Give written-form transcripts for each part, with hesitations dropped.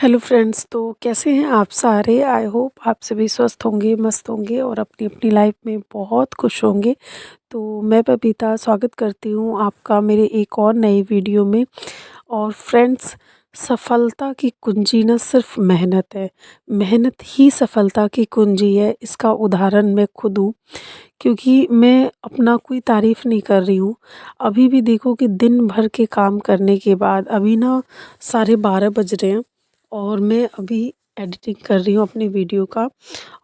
Hello friends, तो कैसे हैं आप सारे। आई होप आप सभी स्वस्थ होंगे, मस्त होंगे और अपनी अपनी लाइफ में बहुत खुश होंगे। तो मैं बबीता स्वागत करती हूँ आपका मेरे एक और नई वीडियो में। और फ्रेंड्स, सफलता की कुंजी ना सिर्फ मेहनत है। मेहनत ही सफलता की कुंजी है, इसका उदाहरण मैं खुद हूँ। क्योंकि मैं अपना कोई तारीफ़ नहीं कर रही हूँ। अभी भी देखो कि दिन भर के काम करने के बाद अभी ना 12:30 बज रहे हैं और मैं अभी एडिटिंग कर रही हूँ अपनी वीडियो का।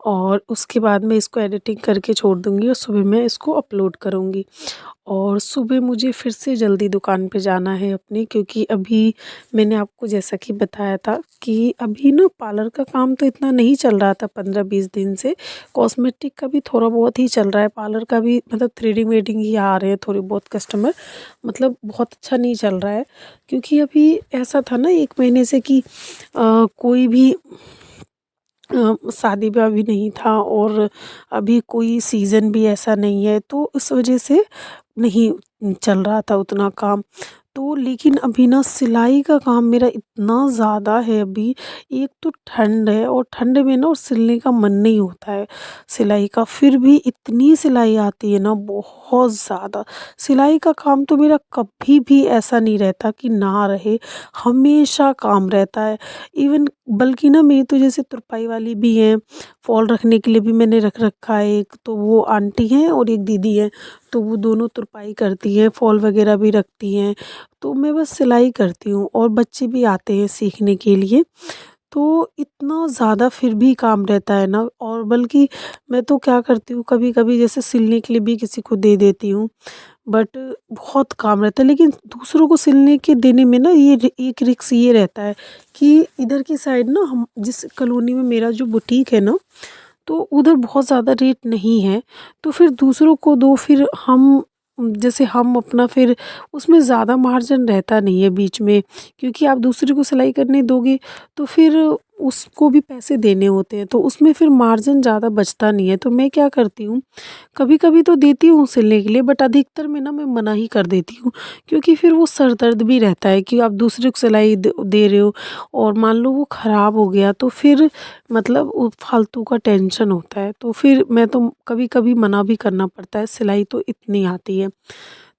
और उसके बाद मैं इसको एडिटिंग करके छोड़ दूँगी और सुबह मैं इसको अपलोड करूँगी। और सुबह मुझे फिर से जल्दी दुकान पे जाना है अपनी, क्योंकि अभी मैंने आपको जैसा कि बताया था कि अभी ना पार्लर का काम तो इतना नहीं चल रहा था 15-20 दिन से। कॉस्मेटिक का भी थोड़ा बहुत ही चल रहा है, पार्लर का भी मतलब थ्रेडिंग वेडिंग ही आ रहे हैं थोड़े बहुत कस्टमर। मतलब बहुत अच्छा नहीं चल रहा है, क्योंकि अभी ऐसा था ना 1 महीने से कि कोई भी शादी ब्याह भी नहीं था और अभी कोई सीज़न भी ऐसा नहीं है, तो इस वजह से नहीं चल रहा था उतना काम। तो लेकिन अभी ना सिलाई का काम मेरा इतना ज़्यादा है अभी। एक तो ठंड है और ठंड में ना और सिलने का मन नहीं होता है सिलाई का, फिर भी इतनी सिलाई आती है ना बहुत ज़्यादा। सिलाई का काम तो मेरा कभी भी ऐसा नहीं रहता कि ना रहे, हमेशा काम रहता है। इवन बल्कि ना मेरी तो जैसे तुरपाई वाली भी हैं, फॉल रखने के लिए भी मैंने रख रखा है एक, तो वो आंटी हैं और एक दीदी हैं। तो वो दोनों तुरपाई करती हैं, फॉल वगैरह भी रखती हैं। तो मैं बस सिलाई करती हूँ और बच्चे भी आते हैं सीखने के लिए। तो इतना ज़्यादा फिर भी काम रहता है ना, और बल्कि मैं तो क्या करती हूँ कभी कभी जैसे सिलने के लिए भी किसी को दे देती हूँ। बट बहुत काम रहता है, लेकिन दूसरों को सिलने के देने में ना एक रिक्स ये रहता है कि इधर की साइड ना, हम जिस कॉलोनी में मेरा जो बुटीक है ना, तो उधर बहुत ज़्यादा रेट नहीं है। तो फिर दूसरों को दो, फिर हम जैसे हम अपना फिर उसमें ज़्यादा मार्जिन रहता नहीं है बीच में, क्योंकि आप दूसरे को सिलाई करने दोगे तो फिर उसको भी पैसे देने होते हैं, तो उसमें फिर मार्जिन ज़्यादा बचता नहीं है। तो मैं क्या करती हूँ, कभी कभी तो देती हूँ सिलने के लिए, बट अधिकतर में ना मैं मना ही कर देती हूँ। क्योंकि फिर वो सर दर्द भी रहता है कि आप दूसरे को सिलाई दे रहे हो और मान लो वो ख़राब हो गया, तो फिर मतलब वो फालतू का टेंशन होता है। तो फिर मैं तो कभी कभी मना भी करना पड़ता है, सिलाई तो इतनी आती है।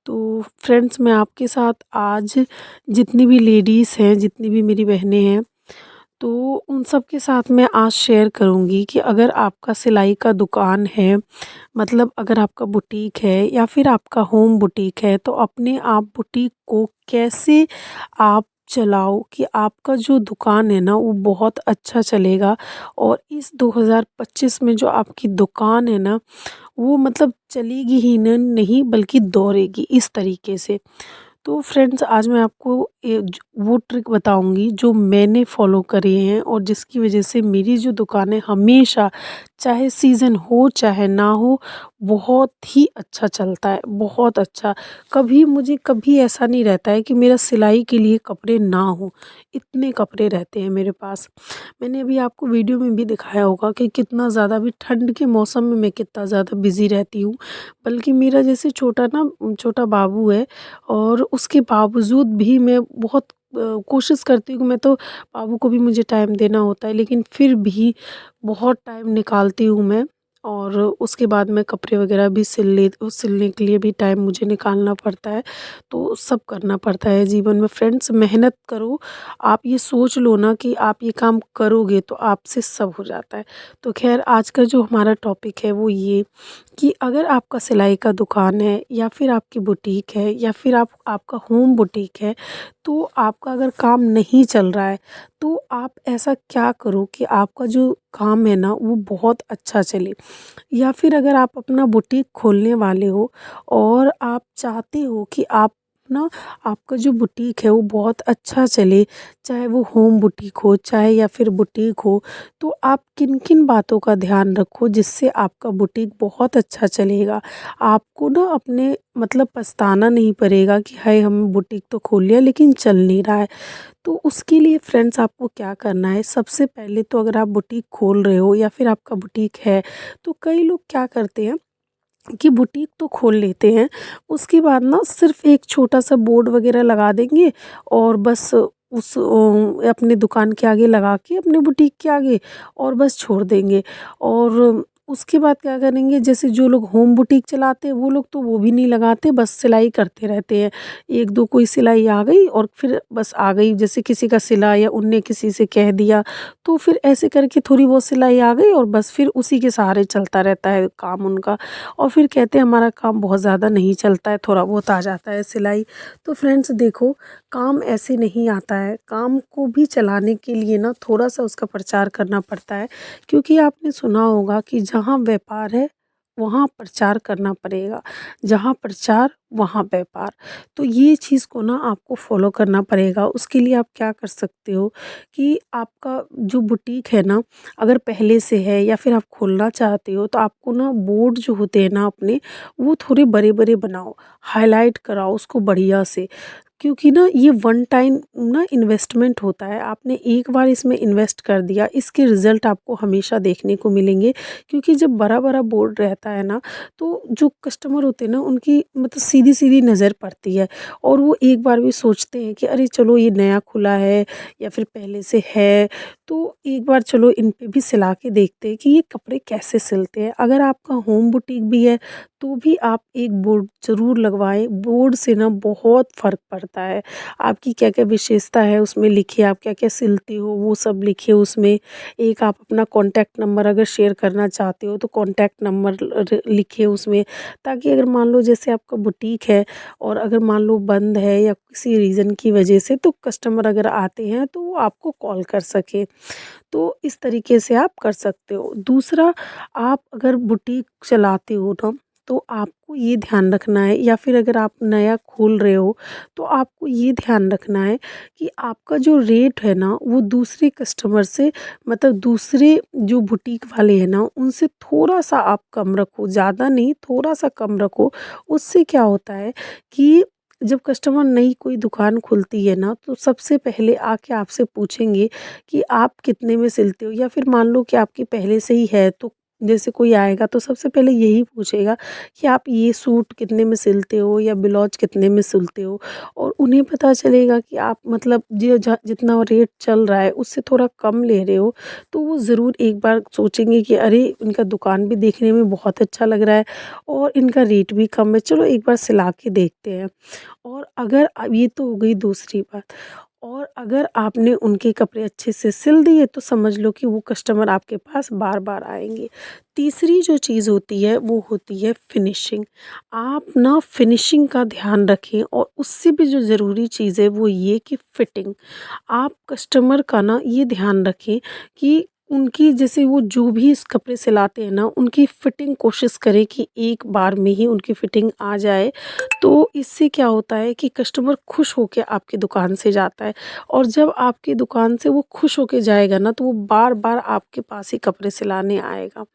तो फ्रेंड्स, मैं आपके साथ आज जितनी भी लेडीज़ हैं, जितनी भी मेरी बहनें हैं, तो उन सब के साथ मैं आज शेयर करूँगी कि अगर आपका सिलाई का दुकान है, मतलब अगर आपका बुटीक है या फिर आपका होम बुटीक है, तो अपने आप बुटीक को कैसे आप चलाओ कि आपका जो दुकान है ना वो बहुत अच्छा चलेगा। और इस 2025 में जो आपकी दुकान है ना, वो मतलब चलेगी ही नहीं बल्कि दौड़ेगी इस तरीके से। तो फ्रेंड्स, आज मैं आपको वो ट्रिक बताऊंगी जो मैंने फॉलो करे हैं और जिसकी वजह से मेरी जो दुकान है हमेशा, चाहे सीज़न हो चाहे ना हो, बहुत ही अच्छा चलता है, बहुत अच्छा। कभी मुझे कभी ऐसा नहीं रहता है कि मेरा सिलाई के लिए कपड़े ना हो, इतने कपड़े रहते हैं मेरे पास। मैंने अभी आपको वीडियो में भी दिखाया होगा कि कितना ज़्यादा, अभी ठंड के मौसम में मैं कितना ज़्यादा बिज़ी रहती हूँ। बल्कि मेरा जैसे छोटा बाबू है, और उसके बावजूद भी मैं बहुत कोशिश करती हूँ कि मैं तो, बाबू को भी मुझे टाइम देना होता है, लेकिन फिर भी बहुत टाइम निकालती हूँ मैं। और उसके बाद मैं कपड़े वगैरह भी सिलने के लिए भी टाइम मुझे निकालना पड़ता है। तो सब करना पड़ता है जीवन में। फ्रेंड्स, मेहनत करो, आप ये सोच लो ना कि आप ये काम करोगे तो आपसे सब हो जाता है। तो खैर, आज का जो हमारा टॉपिक है वो ये, कि अगर आपका सिलाई का दुकान है या फिर आपकी बुटीक है या फिर आपका होम बुटीक है, तो आपका अगर काम नहीं चल रहा है, तो आप ऐसा क्या करो कि आपका जो काम है ना वो बहुत अच्छा चले। या फिर अगर आप अपना बुटीक खोलने वाले हो और आप चाहते हो कि आप ना, आपका जो बुटीक है वो बहुत अच्छा चले, चाहे वो होम बुटीक हो चाहे या फिर बुटीक हो, तो आप किन किन बातों का ध्यान रखो जिससे आपका बुटीक बहुत अच्छा चलेगा। आपको ना अपने मतलब पछताना नहीं पड़ेगा कि हाय, हम बुटीक तो खोल लिया लेकिन चल नहीं रहा है। तो उसके लिए फ्रेंड्स, आपको क्या करना है, सबसे पहले तो अगर आप बुटीक खोल रहे हो या फिर आपका बुटीक है, तो कई लोग क्या करते हैं कि बुटीक तो खोल लेते हैं, उसके बाद ना सिर्फ एक छोटा सा बोर्ड वगैरह लगा देंगे और बस उस अपने दुकान के आगे लगा के अपने बुटीक के आगे और बस छोड़ देंगे। और उसके बाद क्या करेंगे, जैसे जो लोग होम बुटीक चलाते हैं वो लोग तो वो भी नहीं लगाते, बस सिलाई करते रहते हैं। 1-2 कोई सिलाई आ गई और फिर बस आ गई, जैसे किसी का सिला या उनने किसी से कह दिया, तो फिर ऐसे करके थोड़ी बहुत सिलाई आ गई और बस फिर उसी के सहारे चलता रहता है काम उनका। और फिर कहते हैं हमारा काम बहुत ज़्यादा नहीं चलता है, थोड़ा बहुत आ जाता है सिलाई। तो फ्रेंड्स देखो, काम ऐसे नहीं आता है, काम को भी चलाने के लिए ना थोड़ा-सा उसका प्रचार करना पड़ता है। क्योंकि आपने सुना होगा कि जहाँ व्यापार है, वहाँ प्रचार करना पड़ेगा, जहाँ प्रचार वहाँ व्यापार। तो ये चीज़ को ना आपको फ़ॉलो करना पड़ेगा। उसके लिए आप क्या कर सकते हो कि आपका जो बुटीक है ना, अगर पहले से है या फिर आप खोलना चाहते हो, तो आपको ना बोर्ड जो होते हैं ना अपने, वो थोड़े बड़े-बड़े बनाओ, हाइलाइट कराओ उसको बढ़िया से। क्योंकि ना ये वन टाइम ना इन्वेस्टमेंट होता है, आपने एक बार इसमें इन्वेस्ट कर दिया, इसके रिज़ल्ट आपको हमेशा देखने को मिलेंगे। क्योंकि जब बड़ा-बड़ा बोर्ड रहता है ना, तो जो कस्टमर होते हैं ना, उनकी मतलब सीधी-सीधी नज़र पड़ती है और वो एक बार भी सोचते हैं कि अरे चलो ये नया खुला है या फिर पहले से है, तो एक बार चलो इन पे भी सिला के देखते हैं कि ये कपड़े कैसे सिलते हैं। अगर आपका होम बुटीक भी है, तो भी आप एक बोर्ड ज़रूर लगवाएँ, बोर्ड से ना बहुत फ़र्क पड़ता है। आपकी क्या-क्या विशेषता है उसमें लिखिए, आप क्या-क्या सिलते हो वो सब लिखिए उसमें। एक आप अपना कॉन्टैक्ट नंबर अगर शेयर करना चाहते हो, तो कॉन्टैक्ट नंबर लिखिए उसमें, ताकि अगर मान लो जैसे आपका बुटीक है और अगर मान लो बंद है या किसी रीज़न की वजह से, तो कस्टमर अगर आते हैं तो वो आपको कॉल कर सकें। तो इस तरीके से आप कर सकते हो। दूसरा, आप अगर बुटीक चलाते हो ना, तो आपको ये ध्यान रखना है, या फिर अगर आप नया खोल रहे हो, तो आपको ये ध्यान रखना है कि आपका जो रेट है ना, वो दूसरे कस्टमर से, मतलब दूसरे जो बुटीक वाले हैं ना, उनसे थोड़ा-सा आप कम रखो, ज़्यादा नहीं, थोड़ा-सा कम रखो। उससे क्या होता है कि जब कस्टमर नई कोई दुकान खुलती है ना, तो सबसे पहले आके आपसे पूछेंगे कि आप कितने में सिलते हो, या फिर मान लो कि आपकी पहले से ही है, तो जैसे कोई आएगा तो सबसे पहले यही पूछेगा कि आप ये सूट कितने में सिलते हो या ब्लाउज कितने में सिलते हो। और उन्हें पता चलेगा कि आप मतलब जितना रेट चल रहा है उससे थोड़ा कम ले रहे हो, तो वो ज़रूर एक बार सोचेंगे कि अरे इनका दुकान भी देखने में बहुत अच्छा लग रहा है और इनका रेट भी कम है, चलो एक बार सिला के देखते हैं। और अगर ये तो हो गई दूसरी बात। और अगर आपने उनके कपड़े अच्छे से सिल दिए, तो समझ लो कि वो कस्टमर आपके पास बार-बार आएँगे। तीसरी जो चीज़ होती है वो होती है फिनिशिंग। आप ना फिनिशिंग का ध्यान रखें, और उससे भी जो ज़रूरी चीज़ है वो ये कि फिटिंग। आप कस्टमर का ना ये ध्यान रखें कि उनकी, जैसे वो जो भी इस कपड़े सिलाते हैं ना, उनकी फिटिंग कोशिश करें कि एक बार में ही उनकी फिटिंग आ जाए। तो इससे क्या होता है कि कस्टमर खुश होके आपकी दुकान से जाता है, और जब आपकी दुकान से वो खुश होके जाएगा ना, तो वो बार-बार आपके पास ही कपड़े सिलाने आएगा।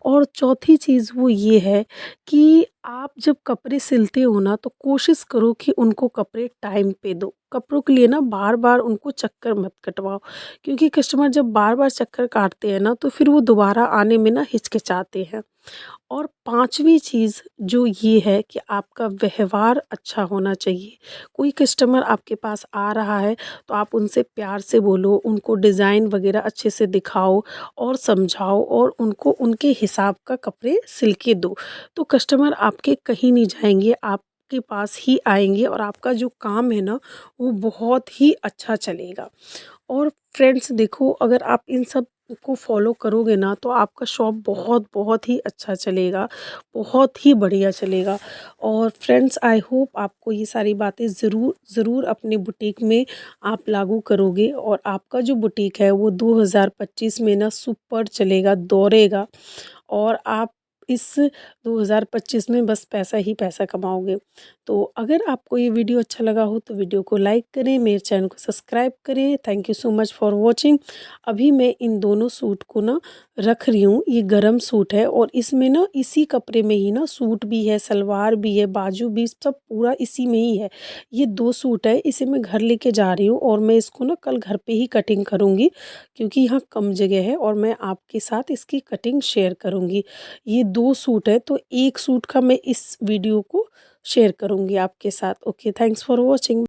और चौथी चीज़ वो ये है कि आप जब कपड़े सिलते हो ना, तो कोशिश करो कि उनको कपड़े टाइम पे दो। कपड़ों के लिए ना बार-बार उनको चक्कर मत कटवाओ, क्योंकि कस्टमर जब बार-बार चक्कर काटते हैं ना, तो फिर वो दोबारा आने में ना हिचकिचाते हैं। और पाँचवीं चीज़ जो ये है कि आपका व्यवहार अच्छा होना चाहिए। कोई कस्टमर आपके पास आ रहा है, तो आप उनसे प्यार से बोलो, उनको डिज़ाइन वग़ैरह अच्छे से दिखाओ और समझाओ, और उनको उनके हिसाब का कपड़े सिल के दो। तो कस्टमर आपके कहीं नहीं जाएँगे, आपके पास ही आएँगे, और आपका जो काम है ना, वो बहुत ही अच्छा चलेगा। और फ्रेंड्स देखो, अगर आप इन सब को फ़ॉलो करोगे ना, तो आपका शॉप बहुत ही अच्छा चलेगा, बहुत ही बढ़िया चलेगा। और फ्रेंड्स, आई होप आपको ये सारी बातें ज़रूर अपने बुटीक में आप लागू करोगे, और आपका जो बुटीक है वो 2025 में ना सुपर चलेगा, दौड़ेगा, और आप इस 2025 में बस पैसा ही पैसा कमाओगे। तो अगर आपको ये वीडियो अच्छा लगा हो, तो वीडियो को लाइक करें, मेरे चैनल को सब्सक्राइब करें। Thank you so much for watching. अभी मैं इन दोनों सूट को ना रख रही हूँ, ये गरम सूट है, और इसमें ना इसी कपड़े में ही ना सूट भी है, सलवार भी है, बाजू भी, सब पूरा इसी में ही है। ये 2 सूट है, इसे मैं घर लेके जा रही हूँ, और मैं इसको ना कल घर पे ही कटिंग करूँगी, क्योंकि यहाँ कम जगह है, और मैं आपके साथ इसकी कटिंग शेयर करूँगी। ये 2 सूट है, तो 1 सूट का मैं इस वीडियो को शेयर करूँगी आपके साथ। Okay, thanks for watching.